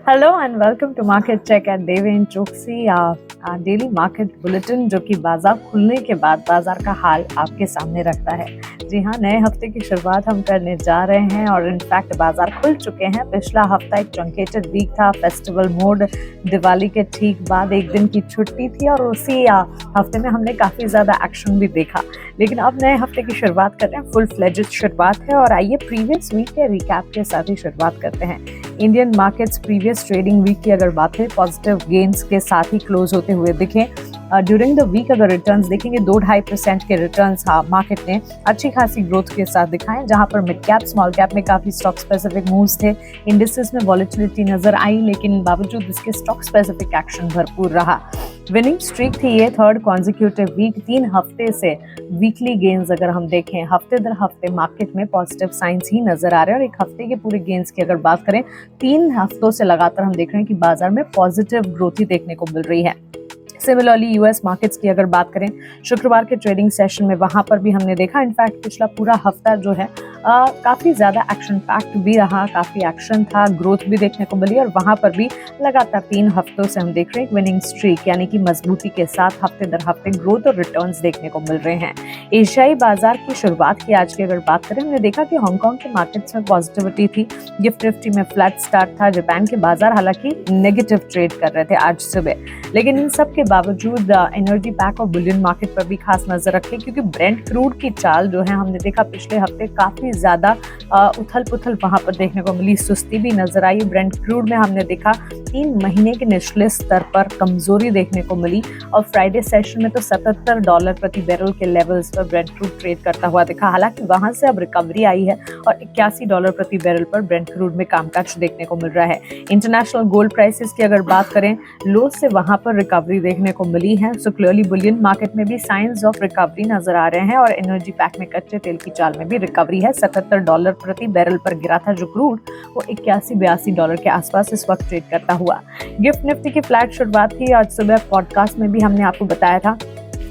Hello and welcome to market check at Deven Chouksey daily market bulletin, जो कि बाजार खुलने के बाद बाजार का हाल आपके सामने रखता है। जी हाँ, नए हफ्ते की शुरुआत हम करने जा रहे हैं और इनफैक्ट बाजार खुल चुके हैं। पिछला हफ्ता एक ट्रंकेटेड वीक था, फेस्टिवल मोड, दिवाली के ठीक बाद एक दिन की छुट्टी थी और उसी हफ्ते में हमने काफ़ी ज़्यादा एक्शन भी देखा। लेकिन अब नए हफ्ते की शुरुआत कर रहे हैं, फुल फ्लेजेड शुरुआत है और आइए प्रीवियस वीक के रिकैप के साथ ही शुरुआत करते हैं। Indian markets previous trading week की अगर बात करें, पॉजिटिव गेन्स के साथ ही क्लोज होते हुए दिखे। ड्यूरिंग द वीक अगर रिटर्न्स देखेंगे, 2-2.5% के रिटर्न्स मार्केट ने अच्छी खासी ग्रोथ के साथ दिखाएं, जहां पर मिड कैप स्मॉल कैप में काफी स्टॉक स्पेसिफिक मूव्स थे। इंडिसेस में वॉलेटिलिटी नजर आई, लेकिन बावजूद इसके स्टॉक स्पेसिफिक एक्शन भरपूर रहा। विनिंग स्ट्रीक थी ये थर्ड कॉन्जिक्यूटिव वीक। 3 हफ्ते से वीकली गेन्स अगर हम देखें, हफ्ते दर हफ्ते मार्केट में पॉजिटिव साइंस ही नजर आ रहे हैं और एक हफ्ते के पूरे गेन्स की अगर बात करें, 3 हफ्तों से लगातार हम देख रहे हैं कि बाजार में पॉजिटिव ग्रोथ ही देखने को मिल रही है। सिमिलरली यूएस मार्केट्स की अगर बात करें, शुक्रवार के ट्रेडिंग सेशन में वहां पर भी हमने देखा, इनफैक्ट पिछला पूरा हफ्ता जो है काफी ज्यादा एक्शन पैक्ट भी रहा, काफी एक्शन था, ग्रोथ भी देखने को मिली और वहां पर भी लगातार 3 हफ्तों से हम देख रहे हैं विनिंग स्ट्रीक, यानी कि मजबूती के साथ हफ्ते दर हफ्ते ग्रोथ और रिटर्न्स देखने को मिल रहे हैं। एशियाई बाजार की शुरुआत की आज की अगर बात करें, हमने देखा कि हांगकांग के मार्केट्स में पॉजिटिविटी थी, गिफ्ट निफ्टी में फ्लैट स्टार्ट था। जापान के बाजार हालांकि नेगेटिव ट्रेड कर रहे थे आज सुबह, लेकिन इन सब के बावजूद एनर्जी पैक और बुलियन मार्केट पर भी खास नजर रखें, क्योंकि ब्रेंट क्रूड की चाल जो है हमने देखा पिछले हफ्ते काफी ज्यादा उथल पुथल वहां पर देखने को मिली, सुस्ती भी नजर आई। ब्रेंट क्रूड में हमने देखा 3 महीने के निचले स्तर पर कमजोरी देखने को मिली और फ्राइडे सेशन में तो $77 प्रति बैरल के लेवल्स पर ब्रेंट क्रूड ट्रेड करता हुआ दिखा। हालांकि वहां से अब रिकवरी आई है और $81 प्रति बैरल पर ब्रेंट क्रूड में कामकाज देखने को मिल रहा है। इंटरनेशनल गोल्ड प्राइसेस की अगर बात करें, लो से वहां पर रिकवरी देखने को मिली है। सो क्लियरली बुलियन मार्केट में भी साइंस ऑफ रिकवरी नजर आ रहे हैं और एनर्जी पैक में कच्चे तेल की चाल में भी रिकवरी है। $77 प्रति बैरल पर गिरा था जो क्रूड, वो $81-82 के आसपास इस वक्त ट्रेड करता हुआ। गिफ्ट निफ्टी की फ्लैट शुरुआत थी। आज सुबह पॉडकास्ट में भी हमने आपको बताया था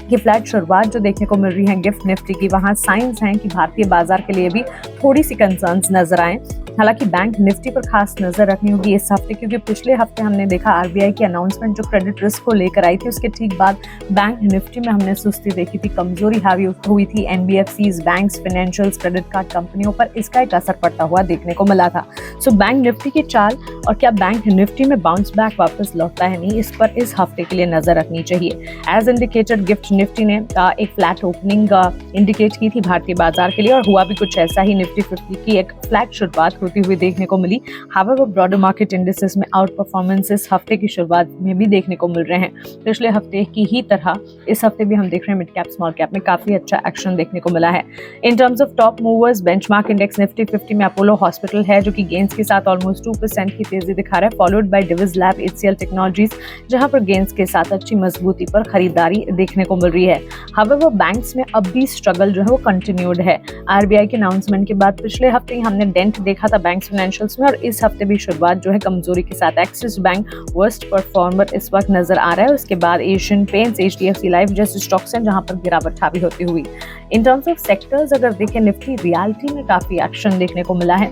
कि फ्लैट शुरुआत जो देखने को मिल रही है गिफ्ट निफ्टी की, वहां साइंस हैं कि भारतीय बाजार के लिए भी थोड़ी सी कंसर्न्स नजर आए। हालांकि बैंक निफ्टी पर खास नजर रखनी होगी इस हफ्ते, क्योंकि पिछले हफ्ते हमने देखा आरबीआई की अनाउंसमेंट जो क्रेडिट रिस्क को लेकर आई थी, उसके ठीक बाद बैंक निफ्टी में हमने सुस्ती देखी थी, कमजोरी हावी हुई थी NBFCs, banks, financials, credit card कंपनियों पर इसका एक असर पड़ता हुआ देखने को मिला था। सो बैंक निफ्टी की चाल और क्या बैंक निफ्टी में बाउंस बैक वापस लौटता है नहीं, इस पर इस हफ्ते के लिए नजर रखनी चाहिए। एज इंडिकेटेड गिफ्ट निफ्टी ने एक फ्लैट ओपनिंग इंडिकेट की थी भारतीय बाजार के लिए और हुआ भी कुछ ऐसा ही। निफ्टी 50 की एक फ्लैट शुरुआत होती हुई देखने को मिली। हाउएवर ब्रॉडर मार्केट इंडिसेस में आउट परफॉर्मेंस इस हफ्ते की शुरुआत में भी देखने को मिल रहे हैं। पिछले हफ्ते की ही तरह इस हफ्ते भी हम देख रहे हैं मिड कैप स्मॉल कैप में काफी अच्छा एक्शन देखने को मिला है। In terms of top movers, benchmark index Nifty 50 में अपोलो हॉस्पिटल है जो कि गेन्स के साथ ऑलमोस्ट 2% की तेजी दिखा रहा है, followed by Divi's lab, HCL technologies, जहां पर गेन्स के साथ अच्छी मजबूती पर खरीदारी देखने को मिल रही है। हाउएवर बैंक्स में अब भी स्ट्रगल जो है वो कंटिन्यूड है। आरबीआई के अनाउंसमेंट के बाद पिछले हफ्ते ही हमने डेंट देखा था बैंक्स फाइनेंशियल्स में और इस हफ्ते भी शुरुआत जो है कमजोरी के साथ। एक्सिस बैंक वर्स्ट परफॉर्मर इस वक्त नजर आ रहा है, उसके बाद एशियन पेंट्स, एचडीएफसी लाइफ जैसे स्टॉक्स हैं जहां पर गिरावट हावी होती हुई। इन टर्म्स ऑफ सेक्टर्स अगर देखें, निफ्टी रियलिटी में काफी एक्शन देखने को मिला है।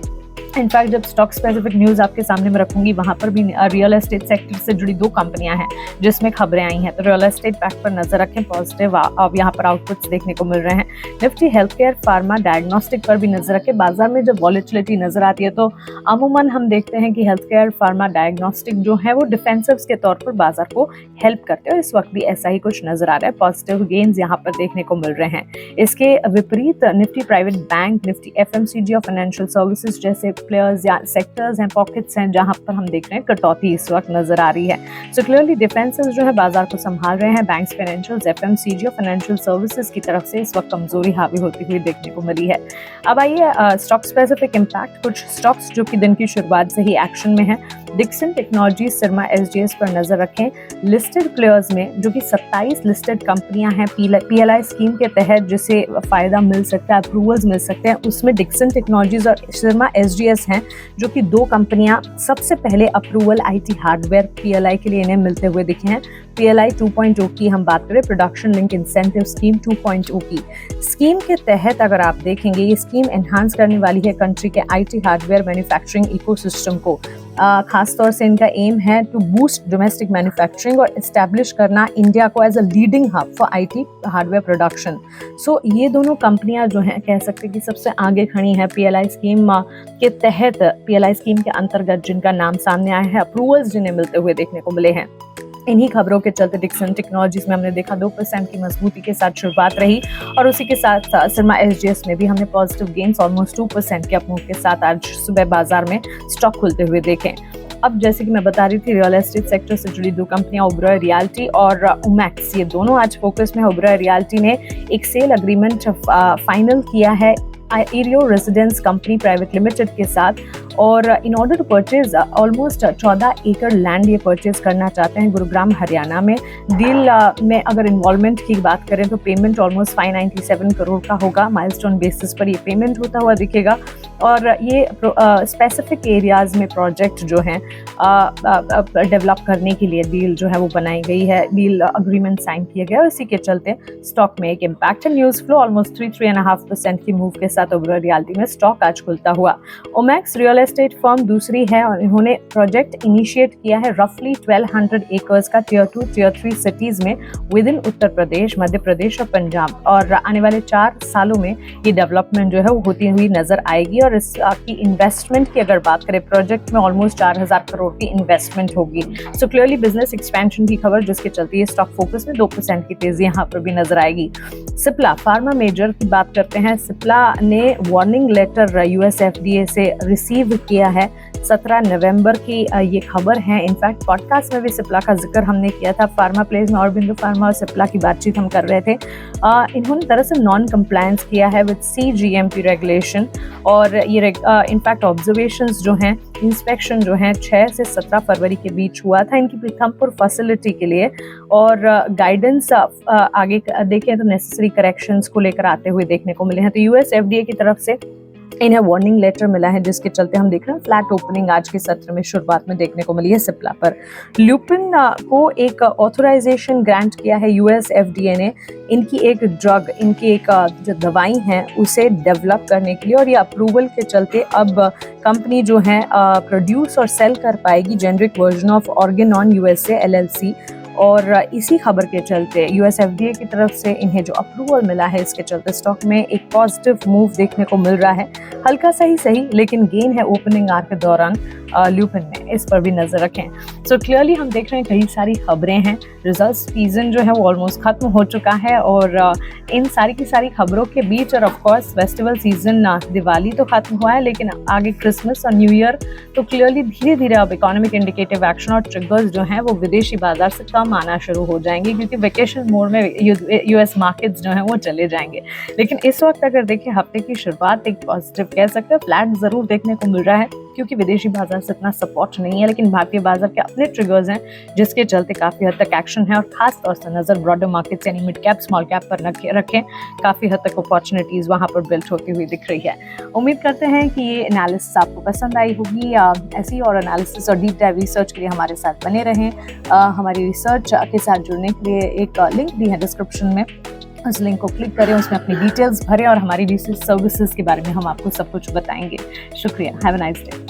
इनफैक्ट जब स्टॉक स्पेसिफिक न्यूज आपके सामने में रखूंगी, वहां पर भी रियल एस्टेट सेक्टर से जुड़ी 2 कंपनियां हैं जिसमें खबरें आई हैं, तो रियल एस्टेट पैक पर नजर रखें, पॉजिटिव अब यहाँ पर आउटपुट्स देखने को मिल रहे हैं। Nifty health care, pharma, diagnostic पर भी नजर रखें। बाजार में जब वॉलेटिलिटी नजर आती है तो अमूमन हम देखते हैं कि हेल्थ केयर, फार्मा, डायग्नोस्टिक जो है वो डिफेंसिव्स के तौर पर बाजार को हेल्प करते हैं और इस वक्त भी ऐसा ही कुछ नजर आ रहा है, पॉजिटिव गेन्स यहाँ पर देखने को मिल रहे हैं। इसके विपरीत Nifty private bank, Nifty FMCG और फाइनेंशियल सर्विसेज जैसे प्लेयर्स या सेक्टर्स हैं, पॉकेट्स हैं जहां पर हम देख रहे हैं कटौती इस वक्त नजर आ रही है। सो क्लियरली डिफेंसेस जो है बाजार को संभाल रहे हैं। बैंक्स, फाइनेंशियल्स, एफएमसीजी और फाइनेंशियल सर्विसेज की तरफ से इस वक्त कमजोरी हावी होती हुई देखने को मिली है। अब आइए स्टॉक स्पेसिफिक इंपैक्ट, कुछ स्टॉक्स जो कि दिन की शुरुआत से ही एक्शन में है। डिक्सन टेक्नोलॉजीज, सिरमा एसजीएस पर नजर रखें। लिस्टेड प्लेयर्स में जो कि 27 लिस्टेड कंपनियां हैं पीएलआई स्कीम के तहत जिसे फायदा मिल सकता है, अप्रूवल्स मिल सकते हैं, उसमें डिक्सन टेक्नोलॉजीज और सिरमा एसजीएस हैं जो कि 2 कंपनियां सबसे पहले अप्रूवल आईटी हार्डवेयर पीएलआई के लिए इन्हें मिलते हुए दिखे हैं। पीएलआई 2.0 की हम बात करें, प्रोडक्शन लिंक इंसेंटिव स्कीम 2.0 की स्कीम के तहत अगर आप देखेंगे, ये स्कीम एनहांस करने वाली है कंट्री के आईटी हार्डवेयर मैन्युफैक्चरिंग इकोसिस्टम को। खासतौर से इनका एम है टू बूस्ट डोमेस्टिक मैन्युफैक्चरिंग और इस्टेब्लिश करना इंडिया को as a leading hub for IT hardware production. So ये दोनों कंपनियां जो हैं कह सकते हैं कि सबसे आगे खड़ी हैं पीएलआई स्कीम के तहत, पीएलआई स्कीम के अंतर्गत जिनका नाम सामने आया है, अप्रूवल्स जिन्हें मिलते हुए देखने को मिले हैं। इन्हीं खबरों के चलते डिक्सन टेक्नोलॉजीज में हमने देखा 2% की मजबूती के साथ शुरुआत रही और उसी के साथ सिरमा एसजीएस में भी हमने पॉजिटिव गेन्स ऑलमोस्ट 2% के अपमूव के साथ आज सुबह बाजार में स्टॉक खुलते हुए देखें। अब जैसे कि मैं बता रही थी, रियल एस्टेट सेक्टर से जुड़ी दो कंपनियां ओबेरॉय रियल्टी और ओमैक्स, ये दोनों आज फोकस में। ओबेरॉय रियल्टी ने एक सेल अग्रीमेंट फाइनल किया है एरियो रेजिडेंस कंपनी प्राइवेट लिमिटेड के साथ, और in order to purchase almost 14 acre land ये परचेज करना चाहते हैं गुरुग्राम हरियाणा में। डील में अगर इन्वॉल्वमेंट की बात करें तो पेमेंट ऑलमोस्ट 597 करोड़ का होगा। माइलस्टोन बेसिस पर ये पेमेंट होता हुआ दिखेगा और ये स्पेसिफिक एरियाज में प्रोजेक्ट जो हैं डेवलप करने के लिए डील जो है वो बनाई गई है, डील अग्रीमेंट साइन किया गया, इसी के चलते स्टॉक में एक इम्पैक्ट है। न्यूज़ फ्लो ऑलमोस्ट 3.5% की मूव के साथ ओबेरॉय रियल्टी में स्टॉक आज खुलता हुआ। ओमैक्स रियल एस्टेट फर्म दूसरी है और इन्होंने प्रोजेक्ट इनिशिएट किया है रफली 1200 एकर्स का टियर 2 टियर 3 सिटीज में विद इन उत्तर प्रदेश, मध्य प्रदेश और पंजाब, और आने वाले 4 सालों में ये डेवलपमेंट जो है वो होती हुई नजर आएगी। और इसकी इन्वेस्टमेंट की अगर बात करें, प्रोजेक्ट में ऑलमोस्ट 4000 करोड़ की इन्वेस्टमेंट होगी। सो क्लियरली बिजनेस एक्सपेंशन की खबर, जिसके चलते ये स्टॉक फोकस में 2% की तेजी यहाँ पर भी नजर आएगी। सिप्ला फार्मा मेजर की बात करते हैं। सिप्ला ने वार्निंग लेटर यूएस एफडीए से रिसीव किया है 17 नवंबर की ये खबर है। इनफैक्ट पॉडकास्ट में भी सिप्ला का जिक्र हमने किया था। फार्मा प्लेस में ऑरबिंदो फार्मा और सिप्ला की बातचीत हम कर रहे थे। इन्होंने दरअसल नॉन कंप्लायंस किया है विद CGMP रेगुलेशन, और ये इनफैक्ट ऑब्जर्वेशंस जो हैं, इंस्पेक्शन जो हैं 6 से 17 फरवरी के बीच हुआ था इनकी पीथमपुर फैसिलिटी के लिए, और गाइडेंस आगे देखें तो नेसेसरी करेक्शंस को लेकर आते हुए देखने को मिले हैं। तो यूएस एफडीए की तरफ से इन्हें वार्निंग लेटर मिला है, जिसके चलते हम देख रहे हैं फ्लैट ओपनिंग आज के सत्र में शुरुआत में देखने को मिली है सिप्ला पर। ल्यूपिन को एक ऑथराइजेशन ग्रांट किया है यूएस एफडीए ने इनकी एक ड्रग, इनकी एक जो दवाई है उसे डेवलप करने के लिए, और ये अप्रूवल के चलते अब कंपनी जो है प्रोड्यूस और सेल कर पाएगी generic version of Organon USA LLC। और इसी खबर के चलते यूएस एफडीए की तरफ से इन्हें जो अप्रूवल मिला है, इसके चलते स्टॉक में एक पॉजिटिव मूव देखने को मिल रहा है। हल्का सा ही सही, लेकिन गेन है ओपनिंग आवर के दौरान ल्यूपिन में, इस पर भी नजर रखें। सो क्लियरली हम देख रहे हैं कई सारी खबरें हैं। रिजल्ट्स सीजन जो है वो ऑलमोस्ट खत्म हो चुका है, और इन सारी की सारी खबरों के बीच, और of course festival season, Diwali तो खत्म हुआ है, लेकिन आगे क्रिसमस और न्यू ईयर, तो क्लियरली धीरे धीरे अब इकोनॉमिक इंडिकेटिव एक्शन और ट्रिगर्स जो हैं वो विदेशी बाजार से कम आना शुरू हो जाएंगे, क्योंकि वेकेशन मोड में यूएस मार्केट्स जो हैं वो चले जाएंगे। लेकिन इस वक्त अगर देखें, हफ्ते की शुरुआत एक पॉजिटिव कह सकते हैं, फ्लैट जरूर देखने को मिल रहा है, क्योंकि विदेशी बाजार से इतना सपोर्ट नहीं है, लेकिन भारतीय बाजार के अपने ट्रिगर्स हैं जिसके चलते काफी हद तक एक्शन है। और खास तौर से नजर ब्रॉडर मार्केट्स यानी मिड कैप स्मॉल कैप पर रखें, काफी हद तक अपॉर्चुनिटीज वहां पर बिल्ड होती हुई दिख रही है। उम्मीद करते हैं कि ये एनालिसिस आपको पसंद आई होगी। ऐसी और एनालिसिस और डीप डाइव रिसर्च के लिए हमारे साथ बने रहें। हमारी रिसर्च के साथ जुड़ने के लिए एक लिंक भी है डिस्क्रिप्शन में, उस लिंक को क्लिक करें, उसमें अपनी डिटेल्स भरें और हमारी रिसर्च सर्विसेज के बारे में हम आपको सब कुछ बताएंगे। शुक्रिया, हैव अ नाइस डे।